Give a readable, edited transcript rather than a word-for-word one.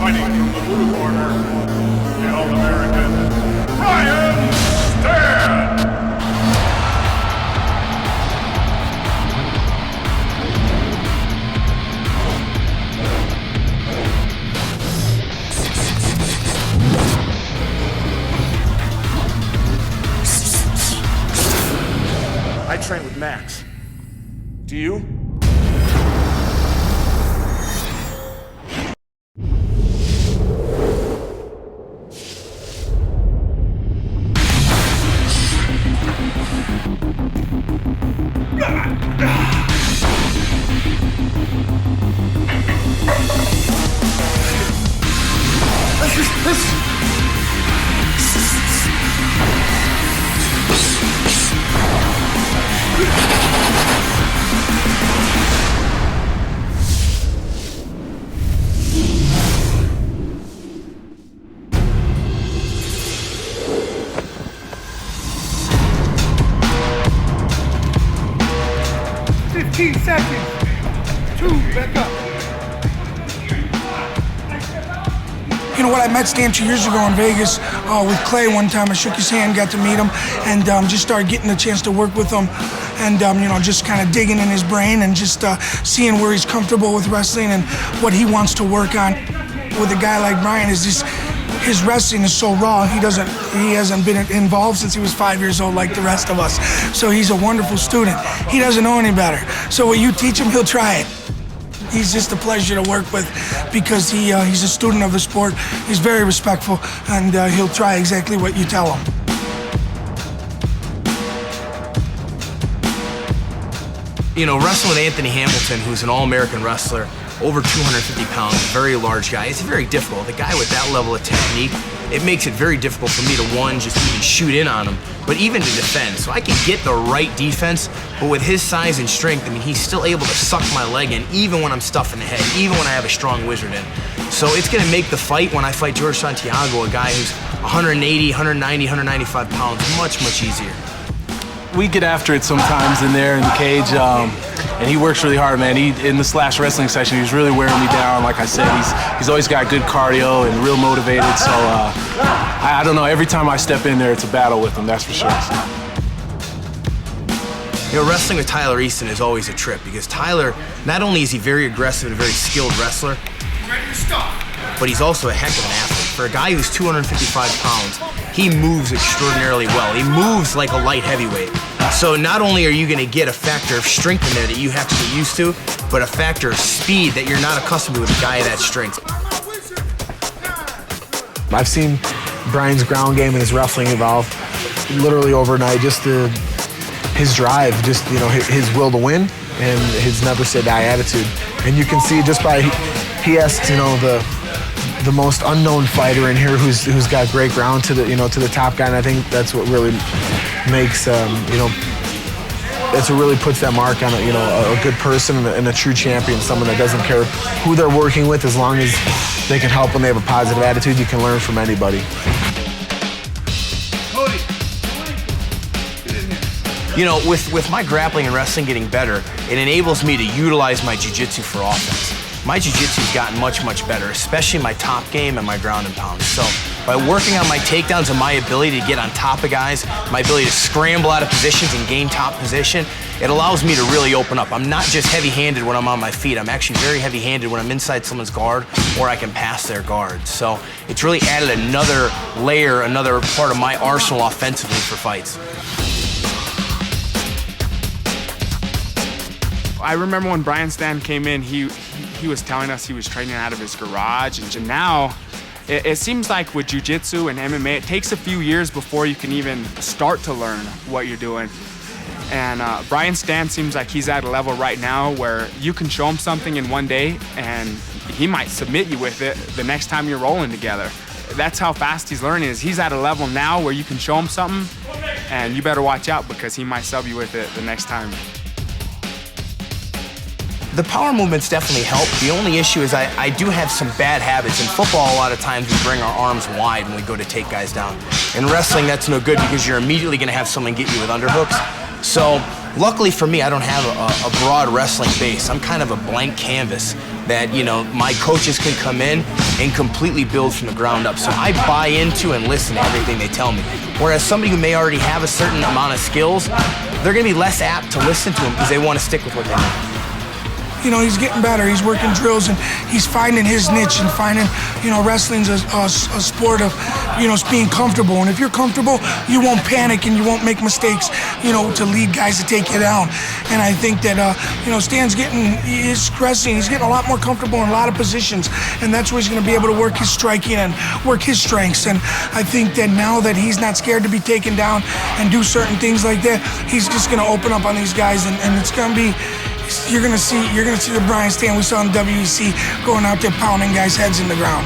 Fighting from the blue corner, the All-American, Brian Stann! I train with Max. Do you? You know what, I met Stann 2 years ago in Vegas with Clay one time. I shook his hand, got to meet him, and just started getting the chance to work with him. And, you know, just kind of digging in his brain and just seeing where he's comfortable with wrestling and what he wants to work on. With a guy like Brian, is just, his wrestling is so raw. He hasn't been involved since he was 5 years old like the rest of us. So he's a wonderful student. He doesn't know any better. So what you teach him, he'll try it. He's just a pleasure to work with because he's a student of the sport. He's very respectful, and he'll try exactly what you tell him. You know, wrestling with Anthony Hamilton, who's an all-American wrestler, over 250 pounds, very large guy. It's very difficult. The guy with that level of technique, it makes it very difficult for me to, one, just even shoot in on him, but even to defend. So I can get the right defense, but with his size and strength, I mean, he's still able to suck my leg in, even when I'm stuffing the head, even when I have a strong wizard in. So it's gonna make the fight when I fight George Santiago, a guy who's 180, 190, 195 pounds, much, much easier. We get after it sometimes in there in the cage, and he works really hard, man. In the Slash wrestling session, he's really wearing me down. Like I said, he's always got good cardio and real motivated. So I don't know. Every time I step in there, it's a battle with him. That's for sure. You know, wrestling with Tyler Easton is always a trip because Tyler, not only is he very aggressive and a very skilled wrestler, but he's also a heck of an athlete. For a guy who's 255 pounds, he moves extraordinarily well. He moves like a light heavyweight. So not only are you gonna get a factor of strength in there that you have to get used to, but a factor of speed that you're not accustomed to with a guy of that strength. I've seen Brian's ground game and his wrestling evolve literally overnight. Just his drive, just, you know, his will to win and his never say die attitude. And you can see just by, he asked, you know, the most unknown fighter in here who's got great ground to the, you know, to the top guy, and I think that's what really makes, you know, that's what really puts that mark on you know, a good person and a true champion, someone that doesn't care who they're working with, as long as they can help and they have a positive attitude. You can learn from anybody. You know, with my grappling and wrestling getting better, it enables me to utilize my jiu-jitsu for offense. My jiu-jitsu's gotten much, much better, especially my top game and my ground and pound. So by working on my takedowns and my ability to get on top of guys, my ability to scramble out of positions and gain top position, it allows me to really open up. I'm not just heavy-handed when I'm on my feet. I'm actually very heavy-handed when I'm inside someone's guard or I can pass their guard. So it's really added another layer, another part of my arsenal offensively for fights. I remember when Brian Stann came in, he was telling us he was training out of his garage, and now it seems like with jiu-jitsu and MMA, it takes a few years before you can even start to learn what you're doing. And Brian Stann seems like he's at a level right now where you can show him something in one day and he might submit you with it the next time you're rolling together. That's how fast he's learning. Is he's at a level now where you can show him something and you better watch out because he might sub you with it the next time. The power movements definitely help. The only issue is I do have some bad habits. In football, a lot of times we bring our arms wide when we go to take guys down. In wrestling, that's no good because you're immediately gonna have someone get you with underhooks. So luckily for me, I don't have a broad wrestling base. I'm kind of a blank canvas. that, you know, my coaches can come in and completely build from the ground up. So I buy into and listen to everything they tell me. Whereas somebody who may already have a certain amount of skills, they're gonna be less apt to listen to them because they wanna stick with what they know. You know, he's getting better. He's working drills and he's finding his niche and finding, you know, wrestling's a sport of, you know, being comfortable. And if you're comfortable, you won't panic and you won't make mistakes, you know, to lead guys to take you down. And I think that, you know, Stann's his wrestling, he's getting a lot more comfortable in a lot of positions. And that's where he's going to be able to work his striking and work his strengths. And I think that now that he's not scared to be taken down and do certain things like that, he's just going to open up on these guys and it's going to be, you're gonna see the Brian Stann we saw in WEC going out there pounding guys' heads in the ground.